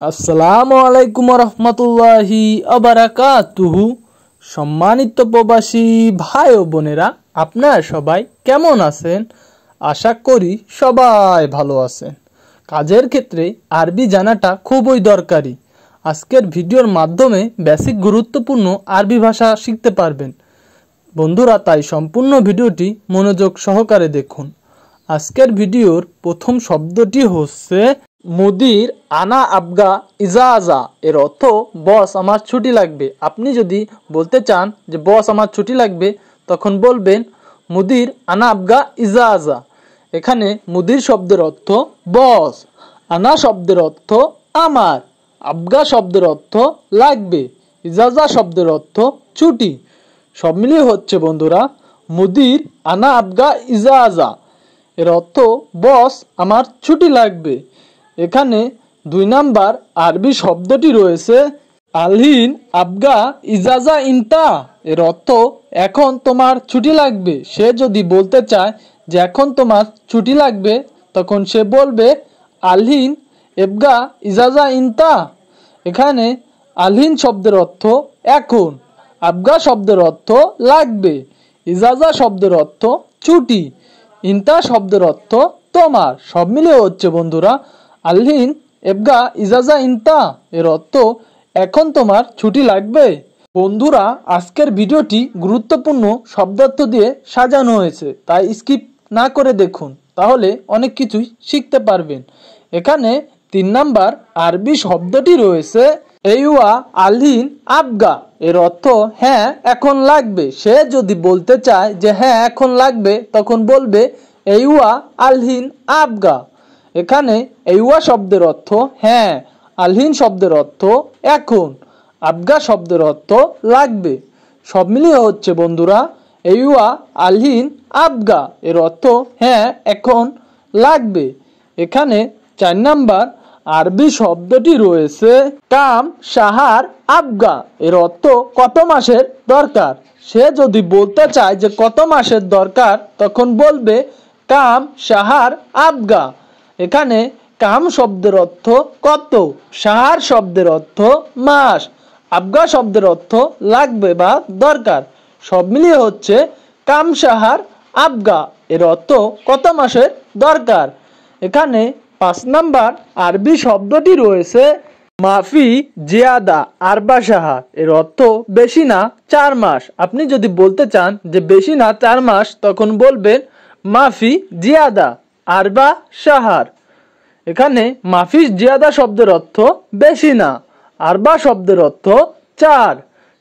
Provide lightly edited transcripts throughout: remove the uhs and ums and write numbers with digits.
আসসালামু আলাইকুম রহমতুল্লাহি আবারাকাতুহু। সম্মানিত প্রবাসী ভাই ও বোনেরা, আপনারা সবাই কেমন আছেন? আশা করি সবাই ভালো আছেন। কাজের ক্ষেত্রে আরবি জানাটা খুবই দরকারি। আজকের ভিডিওর মাধ্যমে বেসিক গুরুত্বপূর্ণ আরবি ভাষা শিখতে পারবেন বন্ধুরা, তাই সম্পূর্ণ ভিডিওটি মনোযোগ সহকারে দেখুন। আজকের ভিডিওর প্রথম শব্দটি হচ্ছে মুদির আনা আবগা ইজাজা। এর অর্থ বস আমার ছুটি লাগবে। আপনি যদি বলতে চান যে বস আমার ছুটি লাগবে, তখন বলবেন মুদির আনা আবগা ইজাজা। এখানে মুদির শব্দের অর্থ বস, আনা শব্দের অর্থ আমার, আবগা শব্দের অর্থ লাগবে, ইজাজা শব্দের অর্থ ছুটি। সব মিলিয়ে হচ্ছে বন্ধুরা মুদির আনা আবগা ইজাজা। এর অর্থ বস আমার ছুটি লাগবে। এখানে 2 নাম্বার আরবি শব্দটি রয়েছে আলহিন আবগা ইজাজা ইনতা। এর অর্থ এখন তোমার ছুটি লাগবে। সে যদি বলতে চায় যে এখন তোমার ছুটি লাগবে, তখন সে বলবে আলহিন এবগা ইজাজা ইনতা। এখানে আলহিন শব্দের অর্থ এখন, আবগা শব্দের অর্থ লাগবে, ইজাজা শব্দের অর্থ ছুটি, ইনতা শব্দের অর্থ তোমার। সব মিলিয়ে হচ্ছে বন্ধুরা আলহিন এবগা ইজাজা ইনতা। এর অর্থ এখন তোমার ছুটি লাগবে। বন্ধুরা, আজকের ভিডিওটি গুরুত্বপূর্ণ শব্দার্থ দিয়ে সাজানো হয়েছে, তাই স্কিপ না করে দেখুন, তাহলে অনেক কিছুই শিখতে পারবেন। এখানে 3 নাম্বার আরবি শব্দটি রয়েছে এইওয়া আলহিন আবগা। এর অর্থ হ্যাঁ এখন লাগবে। সে যদি বলতে চায় যে হ্যাঁ এখন লাগবে, তখন বলবে এইওয়া আলহিন আবগা। এখানে এইওয়া শব্দের অর্থ হ্যাঁ, আলহিন শব্দের অর্থ এখন, আবগা শব্দের অর্থ লাগবে। সব মিলিয়ে হচ্ছে বন্ধুরা এইওয়া আলহিন আবগা। এর অর্থ হ্যাঁ এখন লাগবে। এখানে 4 নাম্বার আরবি শব্দটি রয়েছে কাম শাহার আবগা। এর অর্থ কত মাসের দরকার। সে যদি বলতে চায় যে কত মাসের দরকার, তখন বলবে কাম শাহার আবগা। এখানে কাম শব্দের অর্থ কত, শাহার শব্দের অর্থ মাস, আবগা শব্দের অর্থ লাগবে বা দরকার। সব মিলিয়ে হচ্ছে কাম শাহার আবগা। এর অর্থ কত মাসের দরকার। এখানে 5 নাম্বার আরবি শব্দটি রয়েছে মাফি জিয়াদা আরবা শাহার। এর অর্থ বেশি না 4 মাস। আপনি যদি বলতে চান যে বেশি না 4 মাস, তখন বলবেন মাফি জিয়াদা আরবা শাহার। এখানে মাফি জিয়াদা শব্দের অর্থ বেশি না, আরবা শব্দের অর্থ 4,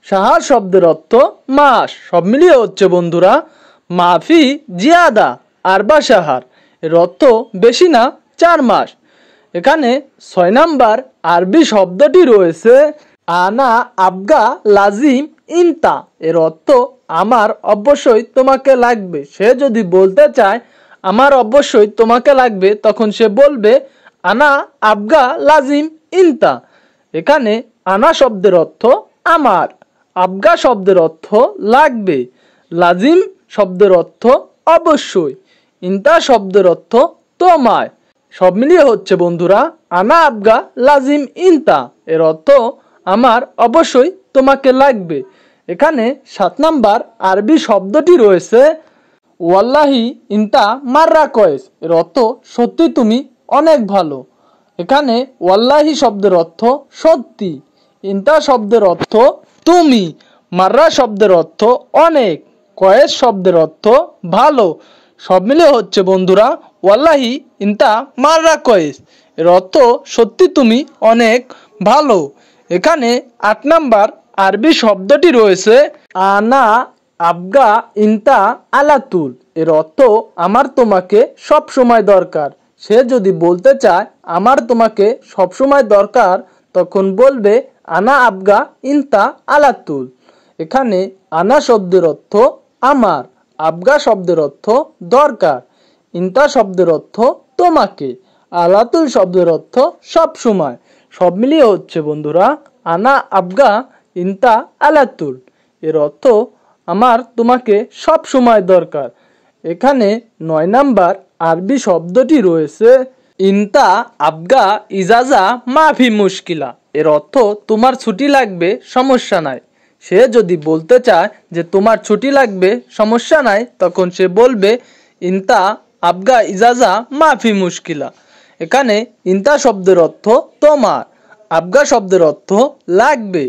শাহার শব্দের অর্থ মাস। সব মিলিয়ে হচ্ছে বন্ধুরা মাফি জিয়াদা আরবা শাহার। এর অর্থ বেশি না 4 মাস। এখানে 6 নাম্বার আরবি শব্দটি রয়েছে আনা আবগা লাজিম ইনতা। এর অর্থ আমার অবশ্যই তোমাকে লাগবে। সে যদি বলতে চায় আমার অবশ্যই তোমাকে লাগবে, তখন সে বলবে আনা আবগা লাজিম ইনতা। এখানে আনা শব্দের অর্থ আমার, আবগা শব্দের অর্থ লাগবে, লাজিম শব্দের অর্থ অবশ্যই, ইনতা শব্দের অর্থ তোমায়। সব মিলিয়ে হচ্ছে বন্ধুরা আনা আবগা লাজিম ইনতা। এর অর্থ আমার অবশ্যই তোমাকে লাগবে। এখানে 7 নাম্বার আরবি শব্দটি রয়েছে ওয়াল্লাহি ইনতা মাররা কয়েস। এর অর্থ সত্যি তুমি অনেক ভালো। এখানে ওয়াল্লাহি শব্দের অর্থ সত্যি, ইনতা শব্দের অর্থ তুমি, মাররা শব্দের অর্থ অনেক, কয়েস শব্দের অর্থ ভালো। সব মিলে হচ্ছে বন্ধুরা ওয়াল্লাহি ইনতা মাররা কয়েস। এর অর্থ সত্যি তুমি অনেক ভালো। এখানে 8 নাম্বার আরবি শব্দটি রয়েছে আনা আবগা ইনতা আলাতুল। এর অর্থ আমার তোমাকে সব সময় দরকার। সে যদি বলতে চায় আমার তোমাকে সব সময় দরকার, তখন বলবে আনা আবগা ইনতা আলাতুল। এখানে আনা শব্দের অর্থ আমার, আবগা শব্দের অর্থ দরকার, ইনতা শব্দের অর্থ তোমাকে, আলাতুল শব্দের অর্থ সব সময়। সব মিলিয়ে হচ্ছে বন্ধুরা আনা আবগা ইনতা আলাতুল। এর অর্থ আমার তোমাকে সব সময় দরকার। এখানে 9 নাম্বার আরবি শব্দটি রয়েছে ইনতা আবগা ইজাজা মাফি মুশকিলা, এর অর্থ তোমার ছুটি লাগবে, সমস্যা নাই। সে যদি বলতে চায় যে তোমার ছুটি লাগবে, সমস্যা নাই, তখন সে বলবে ইনতা আবগা ইজাজা মাফি মুশকিলা। এখানে ইনতা শব্দের অর্থ তোমার, আবগা শব্দের অর্থ লাগবে,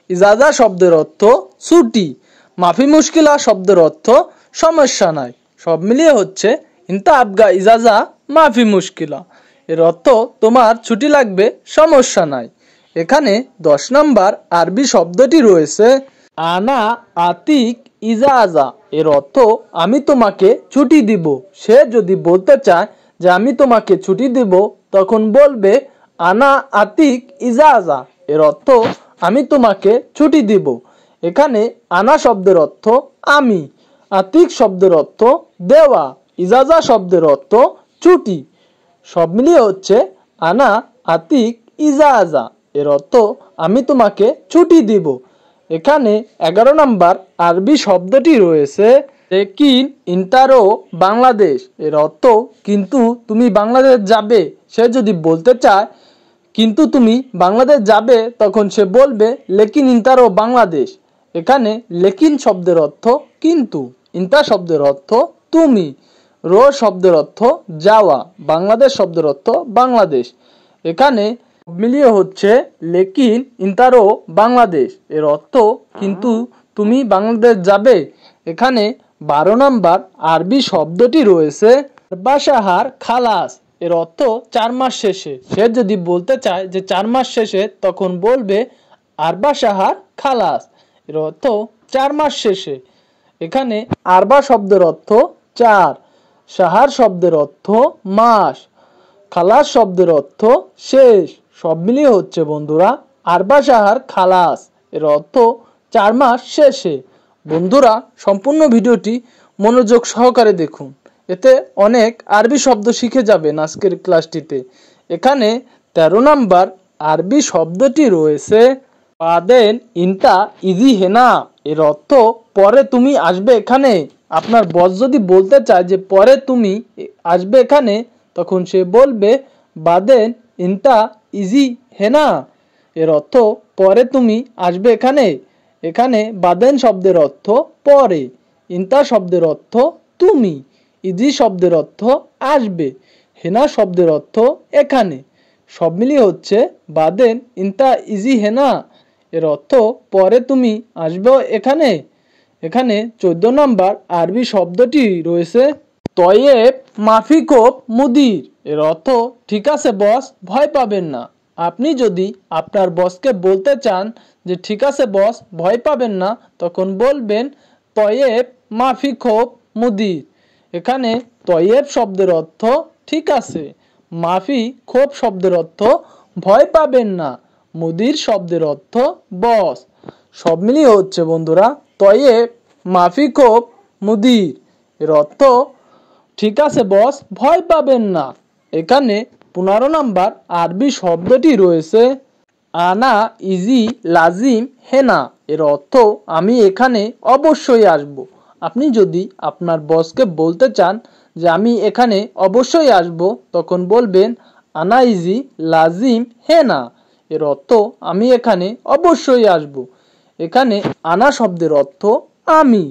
ইজাজা শব্দের অর্থ ছুটি, মাফি মুশকিলা শব্দের অর্থ সমস্যা নাই। সব মিলিয়ে হচ্ছে ইনতা আবগা ইজাজা মাফি মুশকিলা, এর অর্থ তোমার ছুটি লাগবে, সমস্যা নাই। এখানে 10 নম্বর আরবি শব্দটি রয়েছে আনা আতিক ইজাজা, এর অর্থ আমি তোমাকে ছুটি দিব। সে যদি বলতে চায় যে আমি তোমাকে ছুটি দিব, তখন বলবে আনা আতিক ইজাজা, এর অর্থ আমি তোমাকে ছুটি দিব। এখানে আনা শব্দের অর্থ আমি, আতিক শব্দের অর্থ দেওয়া, ইজাজা শব্দের অর্থ ছুটি। সব মিলিয়ে হচ্ছে আনা আতিক ইজাজা, এর অর্থ আমি তোমাকে ছুটি দিব। এখানে 11 নম্বর আরবি শব্দটি রয়েছে লেকিন ইন্টারো বাংলাদেশ, এর অর্থ কিন্তু তুমি বাংলাদেশ যাবে। সে যদি বলতে চায় কিন্তু তুমি বাংলাদেশ যাবে, তখন সে বলবে লেকিন ইন্টারো বাংলাদেশ। এখানে লেকিন শব্দের অর্থ কিন্তু, ইন্টা শব্দের অর্থ তুমি, রো শব্দের অর্থ যাওয়া, বাংলাদেশ শব্দের অর্থ বাংলাদেশ। এখানে মিলিয়ে হচ্ছে লেকিন ইন্টারো বাংলাদেশ, এর অর্থ কিন্তু তুমি বাংলাদেশ যাবে। এখানে 12 নম্বর আরবি শব্দটি রয়েছে বাসাহার খালাস, এর অর্থ 4 মাস শেষে। সে যদি বলতে চায় যে 4 মাস শেষে, তখন বলবে আরবা সাহার খালাস, এর অর্থ 4 মাস শেষে। এখানে আরবা শব্দের অর্থ 4, সাহার শব্দের অর্থ মাস, খালাস শব্দের অর্থ শেষ। সব মিলিয়ে হচ্ছে বন্ধুরা আরবা সাহার খালাস, এর অর্থ 4 মাস শেষে। বন্ধুরা সম্পূর্ণ ভিডিওটি মনোযোগ সহকারে দেখুন, এতে অনেক আরবি শব্দ শিখে যাবেন আজকের ক্লাসটিতে। এখানে 13 নম্বর আরবি শব্দটি রয়েছে বাদেন ইনতা ইজি হেনা, এর অর্থ পরে তুমি আসবে এখানে। আপনার বস যদি বলতে চায় যে পরে তুমি আসবে এখানে, তখন সে বলবে বাদেন ইনতা ইজি হেনা, এর অর্থ পরে তুমি আসবে এখানে। এখানে বাদেন শব্দের অর্থ পরে, ইনতা শব্দের অর্থ তুমি, ইজি শব্দের অর্থ আসবে, হেনা শব্দের অর্থ এখানে। সব মিলিয়ে হচ্ছে বাদেন ইনতা ইজি হেনা, এর অর্থ পরে তুমি আসবে এখানে। এখানে 14 নম্বর আরবি শব্দটি রয়েছে তয়েব মাফিকোপ মুদির, এর অর্থ ঠিক আছে বস, ভয় পাবেন না। আপনি যদি আপনার বসকে বলতে চান যে ঠিক আছে বস, ভয় পাবেন না, তখন বলবেন তয়েব মাফিকোপ মুদির। এখানে তয়েব শব্দের অর্থ ঠিক আছে, মাফি খোপ শব্দের অর্থ ভয় পাবেন না, মুদির শব্দের অর্থ বস। সব মিলিয়ে হচ্ছে বন্ধুরা তয়েব মাফি খোপ মুদির, এর অর্থ ঠিক আছে বস, ভয় পাবেন না। এখানে 15 নম্বর আরবি শব্দটি রয়েছে আনা ইজি লাজিম হেনা, এর অর্থ আমি এখানে অবশ্যই আসব। আপনি যদি আপনার বসকে বলতে চান যে আমি এখানে অবশ্যই আসব, তখন বলবেন আনা ইজি লাজিম হেনা, এর অর্থ আমি এখানে অবশ্যই আসব। এখানে আনা শব্দের অর্থ আমি,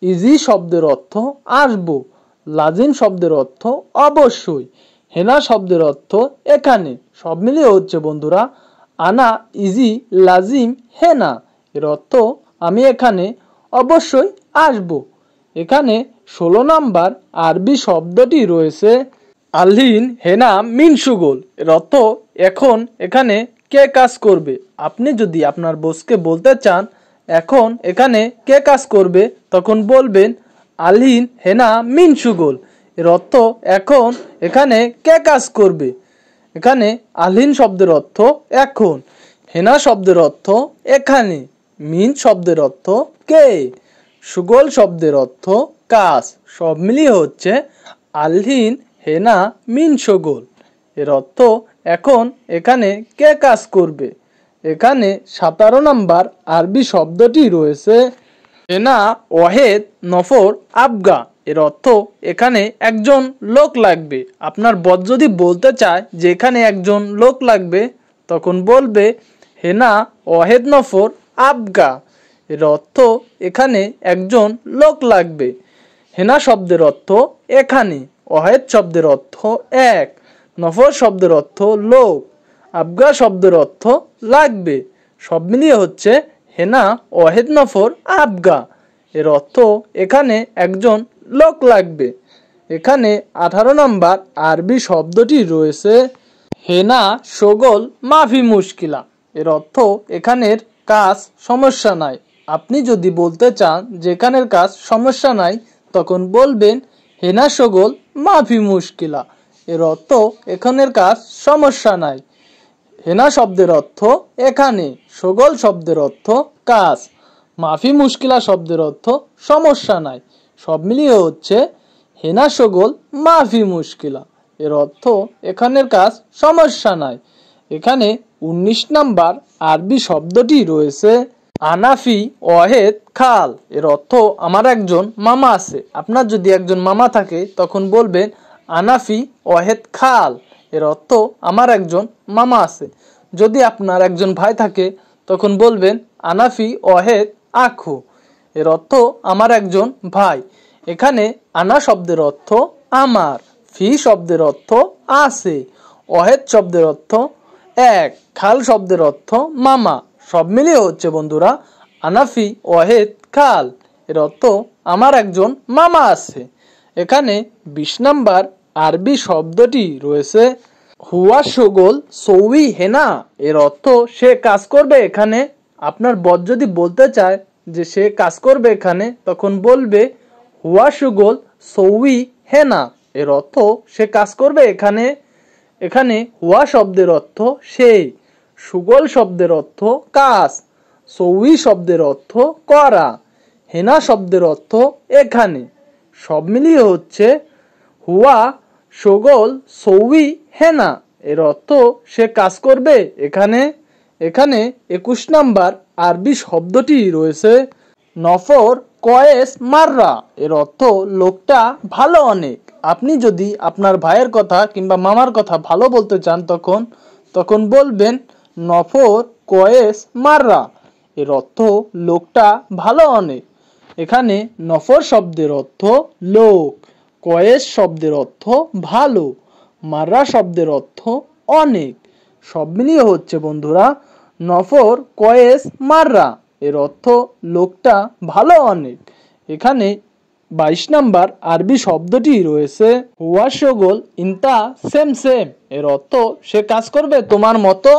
ইজি শব্দের অর্থ আসব, লাজিম শব্দের অর্থ অবশ্যই, হেনা শব্দের অর্থ এখানে। সব মিলিয়ে হচ্ছে বন্ধুরা আনা ইজি লাজিম হেনা, এর অর্থ আমি এখানে অবশ্যই আসব। এখানে 16 নম্বর আরবি শব্দটি রয়েছে আলহিন হেনা মিনসুগোল, এর অর্থ এখন এখানে কে কাজ করবে। আপনি যদি আপনার বসকে বলতে চান এখন এখানে কে কাজ করবে, তখন বলবেন আলহিন হেনা মিনসুগোল, এর অর্থ এখন এখানে কে কাজ করবে। এখানে আলহিন শব্দের অর্থ এখন, হেনা শব্দের অর্থ এখানে, মিন শব্দের অর্থ কে, সুগোল শব্দের অর্থ কাজ। সব মিলিয়ে হচ্ছে আলহিন হেনা মিন সুগোল, এর অর্থ এখন এখানে কে কাজ করবে। এখানে 17 নম্বর আরবি শব্দটি রয়েছে হেনা ওয়াহেদ নফর আবগা, এর অর্থ এখানে একজন লোক লাগবে। আপনার বস যদি বলতে চায় যে এখানে একজন লোক লাগবে, তখন বলবে হেনা ওয়াহেদ নফর আবগা। এর অর্থ এখানে একজন লোক লাগবে। হেনা শব্দের অর্থ এখানে, ওয়াহেদ শব্দের অর্থ এক, নফর শব্দের অর্থ লোক, আবগা শব্দের অর্থ লাগবে। সব মিলিয়ে হচ্ছে হেনা ওয়াহেদ নফর আবগা। এর অর্থ এখানে একজন লোক লাগবে। এখানে 18 নম্বর আরবি শব্দটি রয়েছে হেনা শোগল মাফি মুশকিলা। এর অর্থ এখানের কাজ সমস্যা নাই। আপনি যদি বলতে চান যে এখানের কাজ সমস্যা নাই, তখন বলবেন হেনা শোগল মাফি মুশকিলা। এর অর্থ এখানের কাজ সমস্যা নাই। হেনা শব্দের অর্থ এখানে, শোগল শব্দের অর্থ কাজ, মাফি মুশকিলা শব্দের অর্থ সমস্যা নাই। সব মিলিয়ে হচ্ছে হেনা শোগল মাফি মুশকিলা। এর অর্থ এখানের কাজ সমস্যা নাই। এখানে 19 নম্বর আরবি শব্দটি রয়েছে আনাফি ওয়াহেদ খাল। এর অর্থ আমার একজন মামা আছে। আপনার যদি একজন মামা থাকে, তখন বলবেন আনাফি ওয়াহেদ খাল। এর অর্থ আমার একজন মামা আছে। যদি আপনার একজন ভাই থাকে, তখন বলবেন আনাফি ওয়াহেদ আখু। এর অর্থ আমার একজন ভাই। এখানে আনা শব্দের অর্থ আমার, ফি শব্দের অর্থ আছে, ওয়াহেদ শব্দের অর্থ এক, খাল শব্দের অর্থ মামা। সব মিলিয়ে হচ্ছে বন্ধুরা আনাফি ওয়াহেদ খাল। এর অর্থ আমার একজন মামা আছে। এখানে 20 নম্বর আরবি শব্দটি রয়েছে হুয়া শোগল সৌই হেনা। এর অর্থ সে কাজ করবে এখানে। আপনার বস যদি বলতে চায় যে সে কাজ করবে এখানে, তখন বলবে হুয়া শোগল সৌই হেনা। এর অর্থ সে কাজ করবে এখানে। এখানে হুয়া শব্দের অর্থ সেই, সুগল শব্দের অর্থ কাজ, সৌই শব্দের অর্থ করা, হেনা শব্দের অর্থ এখানে। সব মিলিয়ে হচ্ছে হুয়া শোগল সৌই হেনা। এর অর্থ সে কাজ করবে এখানে। এখানে 21 নম্বর আরবি শব্দটি রয়েছে নফর কয়েস মাররা। এর অর্থ লোকটা ভালো অনেক। আপনি যদি আপনার ভাইয়ের কথা কিংবা মামার কথা ভালো বলতে চান, তখন বলবেন নফর কয়েস মাররা। এর অর্থ লোকটা ভালো অনেক। এখানে নফর শব্দের অর্থ লোক, কয়েস শব্দের অর্থ ভালো, মাররা শব্দের অর্থ অনেক। সব মিলিয়ে হচ্ছে বন্ধুরা নফর কয়েস মাররা। এর অর্থ লোকটা ভালো অনেক। এখানে 22 নম্বর আরবি শব্দটি রয়েছে হুয়া শোগল ইনতা সেম সেম। এর অর্থ সে কাজ করবে তোমার মতো।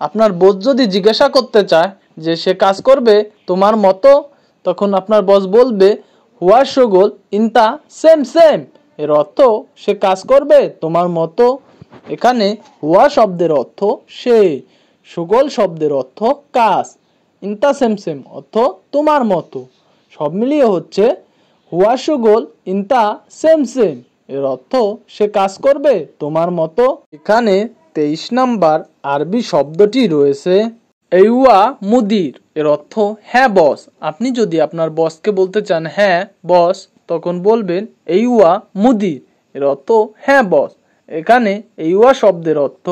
আপনার বস যদি জিজ্ঞাসা করতে চায় যে সে কাজ করবে তোমার মতো, তখন আপনার বস বলবে হুয়া শোগল ইনতা সেম সেম। এর অর্থ সে কাজ করবে তোমার মতো। এখানে হুয়া শব্দের অর্থ সে, শোগল শব্দের অর্থ কাজ, ইনতা সেম সেম অর্থ তোমার মতো। সব মিলিয়ে হচ্ছে হুয়া শোগল ইনতা সেম সেম। এর অর্থ সে কাজ করবে তোমার মতো। এখানে 23 নম্বর আরবি শব্দটি রয়েছে এইওয়া মুদির। এর অর্থ হ্যাঁ বস। আপনি যদি আপনার বসকে বলতে চান হ্যাঁ বস, তখন বলবেন এইওয়া মুদির। এর অর্থ হ্যাঁ বস। এখানে এইওয়া শব্দের অর্থ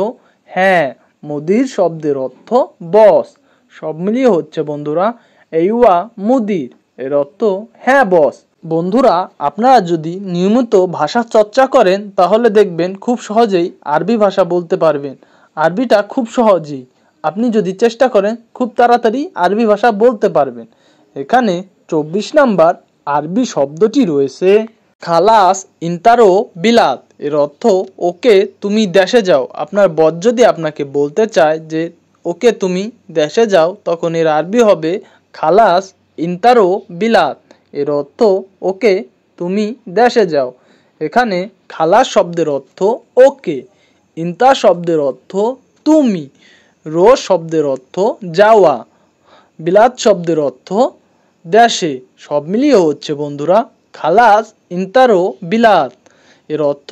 হ্যাঁ, মুদির শব্দের অর্থ বস। সব মিলিয়ে হচ্ছে বন্ধুরা এইওয়া মুদির। এর অর্থ হ্যাঁ বস। বন্ধুরা আপনারা যদি নিয়মিত ভাষা চর্চা করেন, তাহলে দেখবেন খুব সহজেই আরবি ভাষা বলতে পারবেন। আরবিটা খুব সহজেই, আপনি যদি চেষ্টা করেন খুব তাড়াতাড়ি আরবি ভাষা বলতে পারবেন। এখানে 24 নম্বর আরবি শব্দটি রয়েছে খালাস ইন্তারো বিলাত। এর অর্থ ওকে তুমি দেশে যাও। আপনার বস যদি আপনাকে বলতে চায় যে ওকে তুমি দেশে যাও, তখন এর আরবি হবে খালাস ইন্তারো বিলাত। এর অর্থ ওকে তুমি দেশে যাও। এখানে খালাস শব্দের অর্থ ওকে, ইন্তা শব্দের অর্থ তুমি, রো শব্দের অর্থ যাওয়া, বিলাত শব্দের অর্থ দেশে। সব মিলিয়ে হচ্ছে বন্ধুরা খালাস ইন্তারো বিলাত। এর অর্থ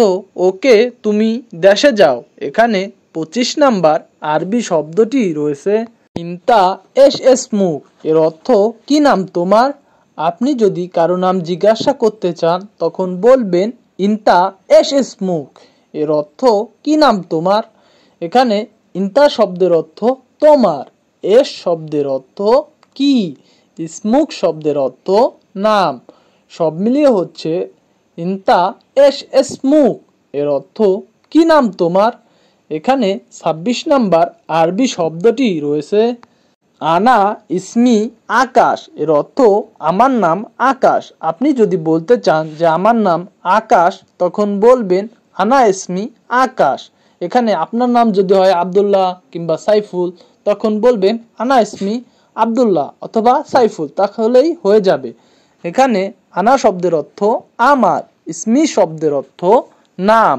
ওকে তুমি দেশে যাও। এখানে 25 নম্বর আরবি শব্দটি রয়েছে ইন্তা এস এস মুখ। এর অর্থ কি নাম তোমার? আপনি যদি কারো নাম জিজ্ঞাসা করতে চান তখন বলবেন ইনতা এশ ইসমুক, এর অর্থ কি নাম তোমার। এখানে ইনতা শব্দের অর্থ তোমার, এশ শব্দের অর্থ কি, ইসমুক শব্দের অর্থ নাম, সব মিলিয়ে হচ্ছে ইনতা এশ ইসমুক, এর অর্থ কি নাম তোমার। এখানে ২৬ নাম্বার আরবি শব্দটি রয়েছে আনা ইসমি আকাশ, এর অর্থ আমার নাম আকাশ। আপনি যদি বলতে চান যে আমার নাম আকাশ তখন বলবেন আনা ইসমি আকাশ। এখানে আপনার নাম যদি হয় আব্দুল্লাহ কিংবা সাইফুল তখন বলবেন আনা ইসমি আব্দুল্লাহ অথবা সাইফুল, তাহলেই হয়ে যাবে। এখানে আনা শব্দের অর্থ আমার, ইসমি শব্দের অর্থ নাম,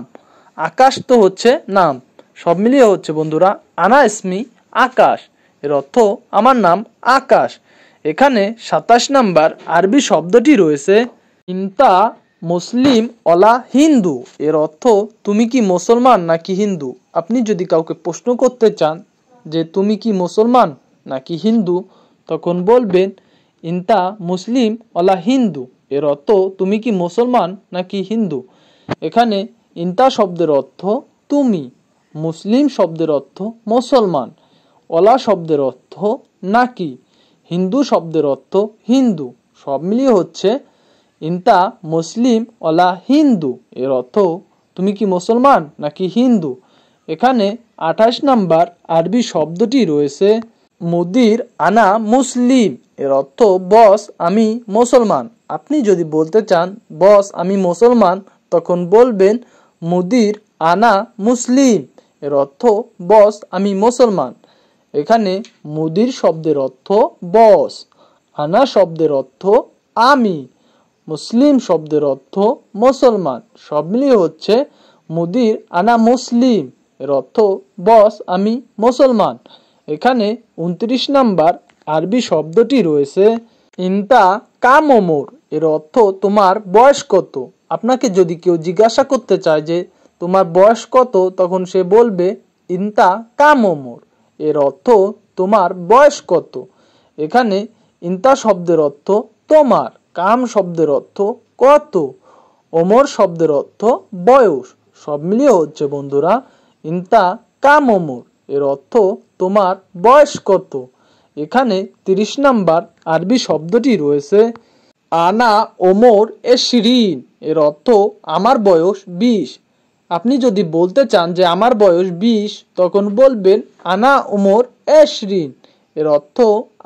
আকাশ তো হচ্ছে নাম, সব মিলিয়ে হচ্ছে বন্ধুরা আনা ইসমি আকাশ, এর অর্থ আমার নাম আকাশ। এখানে ২৭ নাম্বার আরবি শব্দটি রয়েছে ইনতা মুসলিম অলা হিন্দু, এর অর্থ তুমি কি মুসলমান নাকি হিন্দু। আপনি যদি কাউকে প্রশ্ন করতে চান যে তুমি কি মুসলমান নাকি হিন্দু তখন বলবেন ইনতা মুসলিম অলা হিন্দু, এর অর্থ তুমি কি মুসলমান নাকি হিন্দু। এখানে ইনতা শব্দের অর্থ তুমি, মুসলিম শব্দের অর্থ মুসলমান, অলা শব্দের অর্থ নাকি, হিন্দু শব্দের অর্থ হিন্দু, সব মিলিয়ে হচ্ছে ইনতা মুসলিম অলা হিন্দু, এর অর্থ তুমি কি মুসলমান নাকি হিন্দু। এখানে ২৮ নাম্বার আরবি শব্দটি রয়েছে মুদির আনা মুসলিম, এর অর্থ বস আমি মুসলমান। আপনি যদি বলতে চান বস আমি মুসলমান তখন বলবেন মুদির আনা মুসলিম, এর অর্থ বস আমি মুসলমান। এখানে মুদির শব্দের অর্থ বস, আনা শব্দের অর্থ আমি, মুসলিম শব্দের অর্থ মুসলমান, সব মিলিয়ে হচ্ছে মুদির আনা মুসলিম, এর অর্থ বস আমি মুসলমান। এখানে ২৯ নাম্বার আরবি শব্দটি রয়েছে ইনতা কাম ওমর, এর অর্থ তোমার বয়স কত। আপনাকে যদি কেউ জিজ্ঞাসা করতে চায় যে তোমার বয়স কত তখন সে বলবে ইনতা কাম ওমর, এর অর্থ তোমার বয়স কত। এখানে ইনতা শব্দের অর্থ তোমার, কাম শব্দের অর্থ কত, ওমর শব্দের অর্থ বয়স, সব মিলিয়ে হচ্ছে বন্ধুরা ইনতা কাম ওমর, এর অর্থ তোমার বয়স কত। এখানে ৩০ নাম্বার আরবি শব্দটি রয়েছে আনা ওমর এশরিন, এর অর্থ আমার বয়স ২০। আপনি যদি বলতে চান যে আমার বয়স ২০ তখন বলবেন আনা ওমর এশরিন, এর অর্থ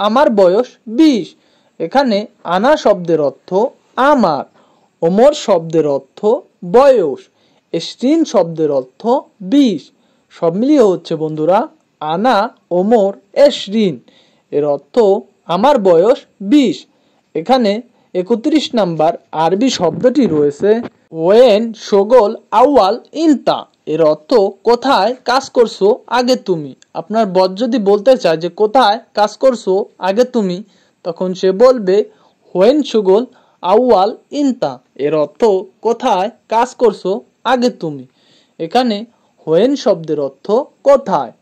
আমার বয়স ২০। এখানে আনা শব্দের অর্থ আমার, ওমর শব্দের অর্থ বয়স, এশরিন শব্দের অর্থ ২০, সব মিলিয়ে হচ্ছে বন্ধুরা আনা ওমর এশরিন, এর অর্থ আমার বয়স ২০। এখানে ৩১ নাম্বার আরবি শব্দটি রয়েছে ওয়েন শোগল আউয়াল ইনতা, এর অর্থ কোথায় কাজ করছো আগে তুমি। আপনার বস যদি বলতে চায় যে কোথায় কাজ করছো আগে তুমি তখন সে বলবে হোয়েন শোগল আউয়াল ইনতা, এর অর্থ কোথায় কাজ করছো আগে তুমি। এখানে হোয়েন শব্দের অর্থ কোথায়,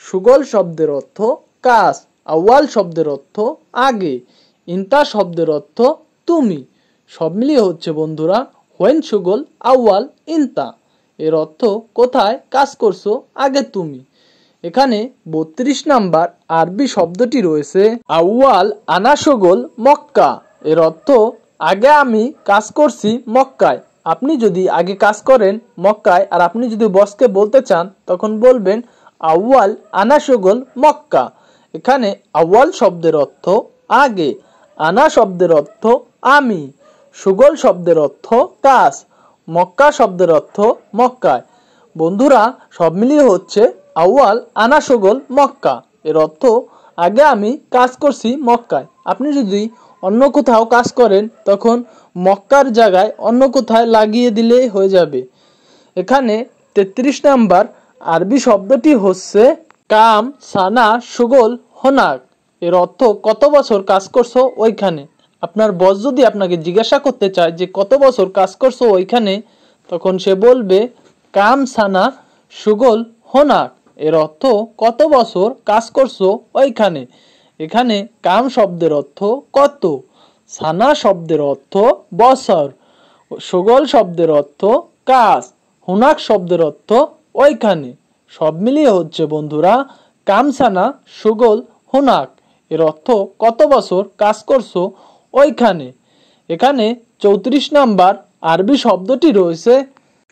সুগল শব্দের অর্থ কাজ, আউয়াল শব্দের অর্থ আগে, ইনতা শব্দের অর্থ তুমি, সব মিলিয়ে হচ্ছে বন্ধুরা হোয়েন সুগল আউয়াল ইনতা, এর অর্থ কোথায় কাজ করছো আগে তুমি। এখানে ৩২ নাম্বার আরবি শব্দটি রয়েছে আউয়াল আনা সুগল মক্কা, এর অর্থ আগে আমি কাজ করছি মক্কায়। আপনি যদি আগে কাজ করেন মক্কায় আর আপনি যদি বসকে বলতে চান তখন বলবেন আউয়াল আনা সুগল মক্কা। এখানে আউয়াল শব্দের অর্থ আগে, আনা শব্দের অর্থ আমি, সুগল শব্দের অর্থ কাজ, মক্কা শব্দের অর্থ মক্কায়। বন্ধুরা সব মিলিয়ে হচ্ছে আউয়াল আনা সুগল মক্কা, এর অর্থ আগে আমি কাজ করছি মক্কায়। আপনি যদি অন্য কোথাও কাজ করেন তখন মক্কার জায়গায় অন্য কোথায় লাগিয়ে দিলেই হয়ে যাবে। এখানে ৩৩ নাম্বার আরবি শব্দটি হচ্ছে কাম সানা সুগল হোনাক, এর অর্থ কত বছর কাজ করছো ওইখানে। আপনার বস যদি আপনাকে জিজ্ঞাসা করতে চায় যে কত বছর কাজ করছো ওইখানে তখন সে বলবে কাম সানা সুগল হোনাক, এর অর্থ কত বছর কাজ করছো ওইখানে। এখানে কাম শব্দের অর্থ কত, সানা শব্দের অর্থ বছর, সুগল শব্দের অর্থ কাজ, হুনাক শব্দের অর্থ ওইখানে। সব মিলিয়ে হচ্ছে বন্ধুরা কামসানা সুগল হুনাক এর অর্থ কত বছর কাজ করছো ওইখানে। এখানে 34 নাম্বার আরবি শব্দটি রয়েছে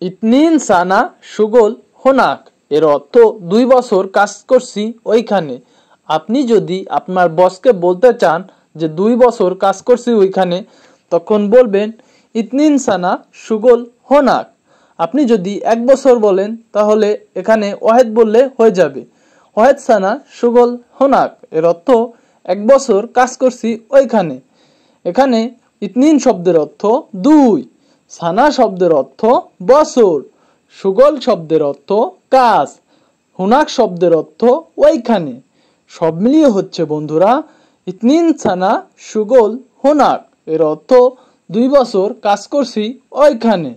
ইতনিন সানা সুগল হুনাক এর অর্থ 2 বছর কাজ করছি ওইখানে। আপনি যদি আপনার বসকে বলতে চান যে 2 বছর কাজ করছি ওইখানে, তখন বলবেন ইতনিন সানা সুগল হোনাক। আপনি যদি 1 বছর বলেন তাহলে এখানে ওয়াহেদ বললে হয়ে যাবে, ওয়াহেদ সানা সুগল হোনাক এর অর্থ 1 বছর কাজ করছি ওইখানে। এখানে ইতনিন শব্দের অর্থ 2, সানা শব্দের অর্থ বছর, সুগল শব্দের অর্থ কাজ, হুনাক শব্দের অর্থ ওইখানে। সব মিলিয়ে হচ্ছে বন্ধুরা ইতনিন সানা সুগল হুনাক এর অর্থ 2 বছর কাজ করছি ওইখানে।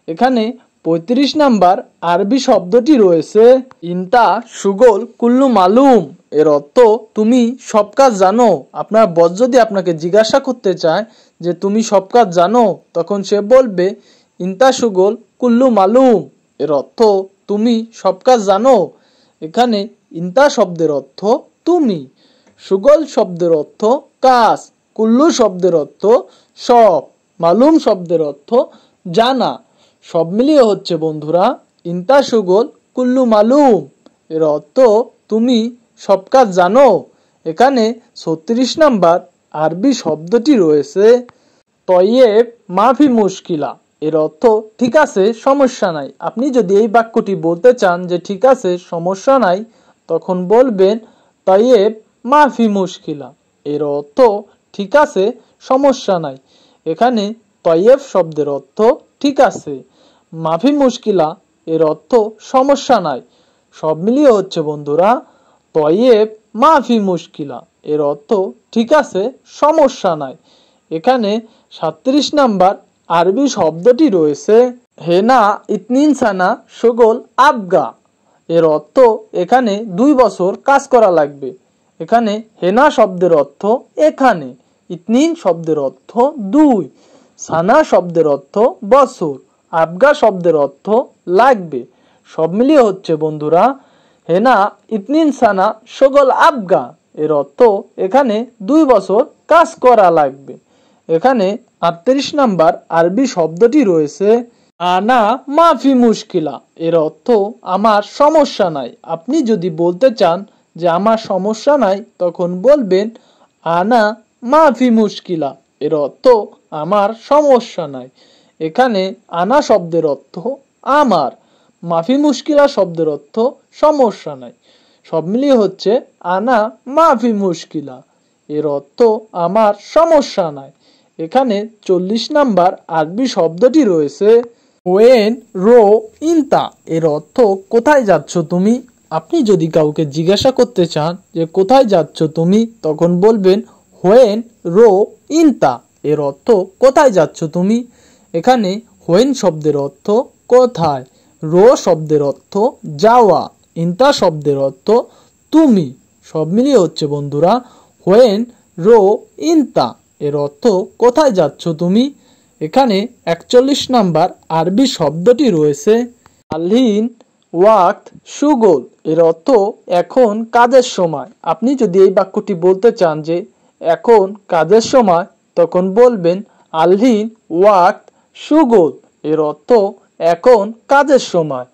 এখানে 35 নাম্বার আরবি শব্দটি রয়েছে ইনতা সুগল কুল্লু মালুম এর অর্থ তুমি সব কাজ জানো। আপনার বস যদি আপনাকে জিজ্ঞাসা করতে চায় যে তুমি সব কাজ জানো, তখন সে বলবে ইনতা সুগল কুল্লু মালুম এর অর্থ তুমি সব কাজ জানো। এখানে ইনতা শব্দের অর্থ তুমি, সুগল শব্দের অর্থ কাজ, কুল্লু শব্দের অর্থ সব, মালুম শব্দের অর্থ জানা। সব মিলিয়ে হচ্ছে বন্ধুরা ইনতা সুগল কুল্লু মালুম এর অর্থ তুমি সব কাজ জানো। এখানে 36 নাম্বার আরবি শব্দটি রয়েছে তয়েব মাফি মুশকিলা এর অর্থ ঠিক আছে সমস্যা নাই। আপনি যদি এই বাক্যটি বলতে চান যে ঠিক আছে সমস্যা নাই, তখন বলবেন তয়েব মাফি মুশকিলা এর অর্থ ঠিক আছে সমস্যা নাই। এখানে তয়েব শব্দের অর্থ ঠিক আছে, মাফি মুশকিলা এর অর্থ সমস্যা নাই। সব মিলিয়ে হচ্ছে বন্ধুরা তয়েব মাফি মুশকিলা এর অর্থ ঠিক আছে সমস্যা নাই। এখানে 37 নাম্বার আরবি শব্দটি রয়েছে হেনা ইতনিন সানা সুগল আবগা এর অর্থ এখানে 2 বছর কাজ করা লাগবে। এখানে হেনা শব্দের অর্থ এখানে, ইতনিন শব্দের অর্থ 2, সানা শব্দের অর্থ বছর, আবগা শব্দের অর্থ লাগবে। সব মিলিয়ে হচ্ছে বন্ধুরা হেনা ইতনিন সানা সুগল আবগা এর অর্থ এখানে 2 বছর কাজ করা লাগবে। এখানে 38 নাম্বার আরবি শব্দটি রয়েছে আনা মাফি মুশকিলা এর অর্থ আমার সমস্যা নাই। আপনি যদি বলতে চান যে আমার সমস্যা নাই, তখন বলবেন আনা মাফি মুশকিলা এর অর্থ আমার সমস্যা নাই। এখানে আনা শব্দের অর্থ আমার, মাফি মুশকিলা শব্দের অর্থ সমস্যা নাই। সব মিলিয়ে হচ্ছে আনা মাফি মুশকিলা এর অর্থ আমার সমস্যা নাই। এখানে 40 নাম্বার আরবি শব্দটি রয়েছে ওয়েন রো ইনতা এর অর্থ কোথায় যাচ্ছ তুমি। আপনি যদি কাউকে জিজ্ঞাসা করতে চান যে কোথায় যাচ্ছ তুমি, তখন বলবেন হোয়েন রো ইনতা এর অর্থ কোথায় যাচ্ছ তুমি। এখানে হোয়েন শব্দের অর্থ কোথায়, রো শব্দের অর্থ যাওয়া, ইনতা শব্দের অর্থ তুমি। সব মিলিয়ে হচ্ছে বন্ধুরা হোয়েন রো ইনতা এর অর্থ কোথায় যাচ্ছ তুমি। এখানে 41 নাম্বার আরবি শব্দটি রয়েছে আলহিন ওয়াক্ত সুগল এর অর্থ এখন কাজের সময়। আপনি যদি এই বাক্যটি বলতে চান যে এখন কাজের সময়, তখন বলবেন আলহিন ওয়াক্ত সুগল এর অর্থ এখন কাজের সময়।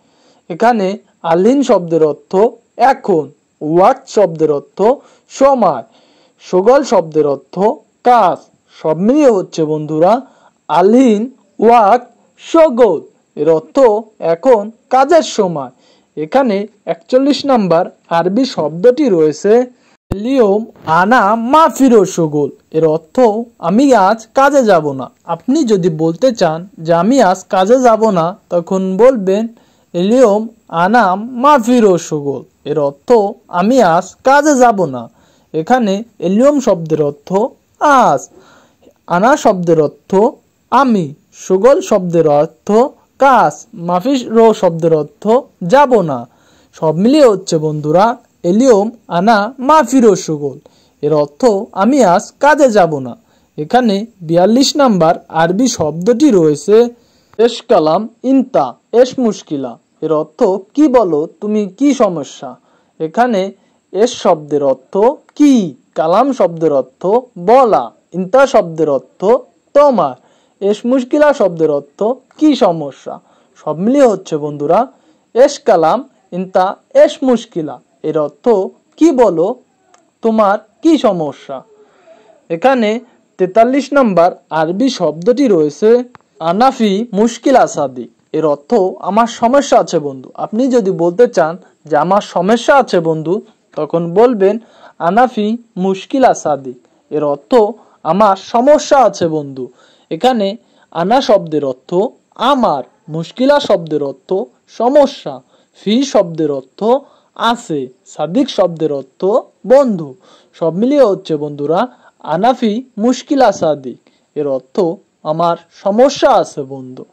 এখানে আলহিন শব্দের অর্থ এখন, ওয়াক্ত শব্দের অর্থ সময়, সুগল শব্দের অর্থ কাজ। সব মিলিয়ে হচ্ছে বন্ধুরা আলহিন ওয়াক্ত সুগল এর অর্থ এখন কাজের সময়। এখানে 41 নাম্বার আরবি শব্দটি রয়েছে লিওম আনা মাফিরো সুগল এর অর্থ আমি আজ কাজে যাব না। আপনি যদি বলতে চান যে আমি আজ কাজে যাব না, তখন বলবেন লিওম আনা মাফিরো সুগল এর অর্থ আমি আজ কাজে যাব না। এখানে এলিয়ম শব্দের অর্থ আজ, আনা শব্দের অর্থ আমি, সুগল শব্দের অর্থ কাজ, মাফিরো শব্দের অর্থ যাব না। সব মিলিয়ে হচ্ছে বন্ধুরা এলিয়ম আনা মাফিরো সুগল এর অর্থ আমি আজ কাজে যাব না। এখানে 42 নাম্বার আরবি শব্দটি রয়েছে এশ কালাম ইনতা এশ মুশকিলা। এর অর্থ কি বলো, তুমি কি সমস্যা। এখানে এশ শব্দের অর্থ কি, কালাম শব্দের অর্থ বলা, ইনতা শব্দের অর্থ তোমার, এশ মুশকিলা শব্দের অর্থ কি সমস্যা। সব মিলিয়ে হচ্ছে বন্ধুরা এশ কালাম ইনতা এশ মুশকিলা। এর অর্থ কি বলো, তোমার কি সমস্যা। এখানে 43 নম্বর আরবি শব্দটি রয়েছে আনাফি মুশকিল আসাদি। এর অর্থ আমার সমস্যা আছে বন্ধু। আপনি যদি বলতে চান যে আমার সমস্যা আছে বন্ধু, তখন বলবেন আনাফি মুশকিল আসাদি। এর অর্থ আমার সমস্যা আছে বন্ধু। এখানে আনা শব্দের অর্থ আমার, মুশকিলা শব্দের অর্থ সমস্যা, ফি শব্দের অর্থ আছে, সাদিক শব্দের অর্থ বন্ধু। সব মিলিয়ে হচ্ছে বন্ধুরা আনাফি মুশকিলা সাদিক। এর অর্থ আমার সমস্যা আছে বন্ধু।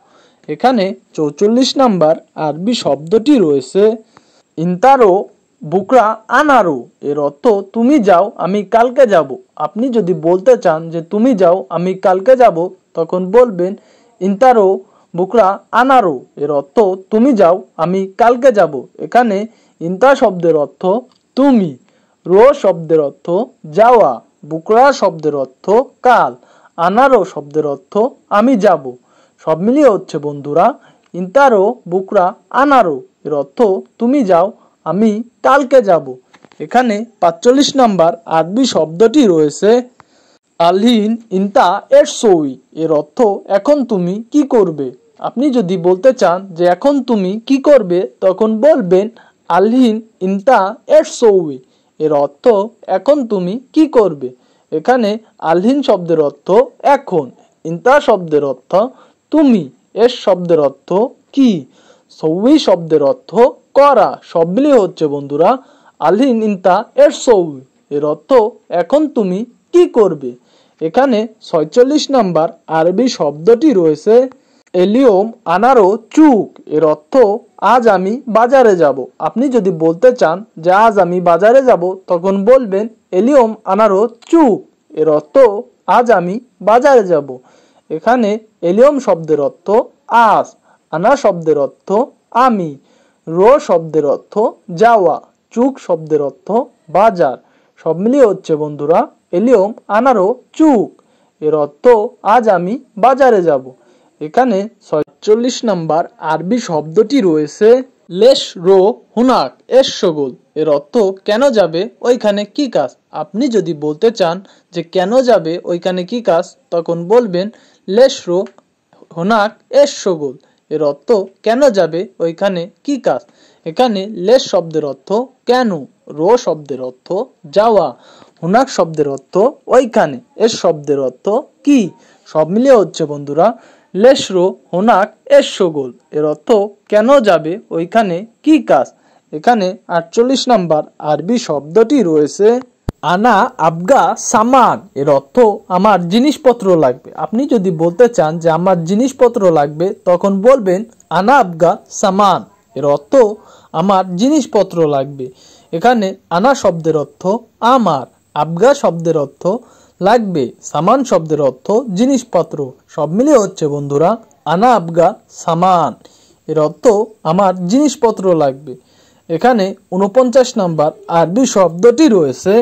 এখানে 44 নাম্বার আরবি শব্দটি রয়েছে ইনতারো বুকরা আনারো। এর অর্থ তুমি যাও আমি কালকে যাব। আপনি যদি বলতে চান যে তুমি যাও আমি কালকে যাব, তখন বলবেন ইনতারো বুকরা আনারো। এর অর্থ তুমি যাও আমি কালকে যাব। এখানে ইনতা শব্দের অর্থ তুমি, রো শব্দের অর্থ যাওয়া, বুকরা শব্দের অর্থ কাল, আনারো শব্দের অর্থ আমি যাব। সব মিলিয়ে হচ্ছে বন্ধুরা ইনতারো বুকরা আনারো। এর অর্থ তুমি যাও আমি কালকে যাব। এখানে 45 নাম্বার আরবি শব্দটি রয়েছে আলহিন ইনতা এরসোই। এর অর্থ এখন তুমি কি করবে। আপনি যদি বলতে চান যে এখন তুমি কি করবে, তখন বলবেন আলহিন ইনতা এরসোই। এর অর্থ এখন তুমি কি করবে। এখানে আলহিন শব্দের অর্থ এখন, ইনতা শব্দের অর্থ তুমি, এর শব্দের অর্থ কি, সৌই শব্দের অর্থ করা। সব মিলিয়ে হচ্ছে বন্ধুরা আলহিন ইনতা এরসোই। এর অর্থ এখন তুমি কি করবে। এখানে 46 নাম্বার আরবি শব্দটি রয়েছে এলিওম আনারো চুক। এর অর্থ আজ আমি বাজারে যাব। আপনি যদি বলতে চান যে আজ আমি বাজারে যাব, তখন বলবেন এলিওম আনারো চুক। এর অর্থ আজ আমি বাজারে যাব। এখানে এলিওম শব্দের অর্থ আজ, আনা শব্দের অর্থ আমি, রো শব্দের অর্থ যাওয়া, চুক শব্দের অর্থ বাজার। সব মিলিয়ে হচ্ছে বন্ধুরা এলিওম আনারো চুক। এর অর্থ আজ আমি বাজারে যাব। এখানে 46 নাম্বার আরবি শব্দটি রয়েছে লেশ রো হুনাক এস শগল। এর অর্থ কেন যাবে, ওইখানে কি কাজ। আপনি যদি বলতে চান যে কেন যাবে, ওইখানে কি কাজ, তখন বলবেন লেশ রো হুনাক এস শগল। এর অর্থ কেন যাবে, ওইখানে কি কাজ। এখানে লেশ শব্দের অর্থ কেন, রো শব্দের অর্থ যাওয়া, হুনাক শব্দের অর্থ ওইখানে, এস শব্দের অর্থ কি। সব মিলিয়ে হচ্ছে বন্ধুরা লেশরো হোনাক এস শগল। এর অর্থ কেন যাবে, ওইখানে কি কাজ। এখানে 48 নাম্বার আরবি শব্দটি রয়েছে আনা আবগা সামান। এর অর্থ আমার জিনিসপত্র লাগবে। আপনি যদি বলতে চান যে আমার জিনিসপত্র লাগবে, তখন বলবেন আনা আবগা সামান। এর অর্থ আমার জিনিসপত্র লাগবে। এখানে আনা শব্দের অর্থ আমার, আবগা শব্দের অর্থ লাগবে, সামান শব্দের অর্থ জিনিসপত্র। সব মিলিয়ে হচ্ছে বন্ধুরা আনা আবগা সামান। এর অর্থ আমার জিনিসপত্র লাগবে। এখানে 49 নাম্বার আরবি শব্দটি রয়েছে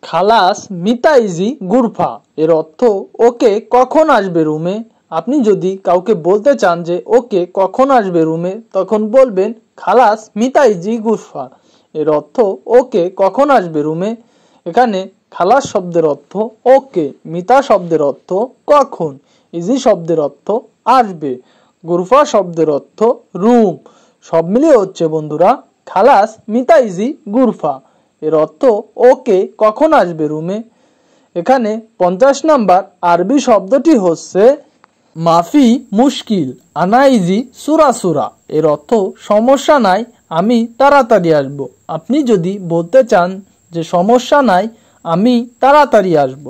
খালাস মিতাইজি গুরফা। এর অর্থ ওকে কখন আসবে রুমে। আপনি যদি কাউকে বলতে চান যে ওকে কখন আসবে রুমে, তখন বলবেন খালাস মিতাইজি গুরফা। এর অর্থ ওকে কখন আসবে রুমে। এখানে খালাস শব্দের অর্থ ওকে, মিতা শব্দের অর্থ কখন, ইজি শব্দের অর্থ আসবে, গুরফা শব্দের অর্থ রুম। সব মিলিয়ে হচ্ছে বন্ধুরা খালাস মিতা ইজি গুরফা। এর অর্থ ওকে কখন আসবে রুমে। এখানে 50 নাম্বার আরবি শব্দটি হচ্ছে মাফি মুশকিল আনা ইজি সুরা সুরা। এর অর্থ সমস্যা নাই, আমি তাড়াতাড়ি আসব। আপনি যদি বলতে চান যে সমস্যা নাই, আমি তাড়াতাড়ি আসব,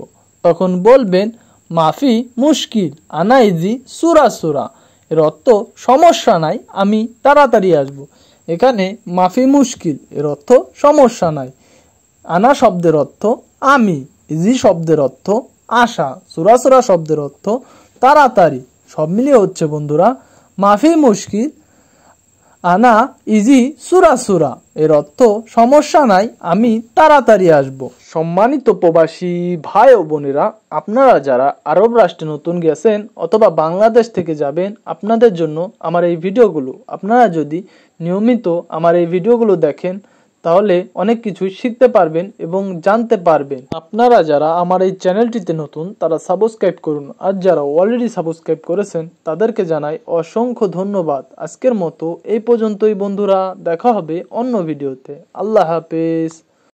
তখন বলবেন মাফি মুশকিল আনা ইজি সুরা সুরা। এর অর্থ সমস্যা নাই, আমি তাড়াতাড়ি আসব। এখানে মাফি মুশকিল এর অর্থ সমস্যা নাই, আনা শব্দের অর্থ আমি, ইজি শব্দের অর্থ আশা, সুরা সুরা শব্দের অর্থ তাড়াতাড়ি। সব মিলিয়ে হচ্ছে বন্ধুরা মাফি মুশকিল আনা ইজি সুরা সুরা, এর অর্থ সমস্যা নাই, আমি তাড়াতাড়ি আসব। সম্মানিত প্রবাসী ভাই ও বোনেরা, আপনারা যারা আরব রাষ্ট্রে নতুন গেছেন অথবা বাংলাদেশ থেকে যাবেন, আপনাদের জন্য আমার এই ভিডিওগুলো, আপনারা যদি নিয়মিত আমার এই ভিডিওগুলো দেখেন তাহলে অনেক কিছু শিখতে পারবেন এবং জানতে পারবেন। আপনারা যারা আমার এই চ্যানেলটিতে নতুন তারা সাবস্ক্রাইব করুন, আর যারা অলরেডি সাবস্ক্রাইব করেছেন তাদেরকে জানাই অসংখ্য ধন্যবাদ। আজকের মতো এই পর্যন্তই বন্ধুরা, দেখা হবে অন্য ভিডিওতে। আল্লাহ হাফেজ।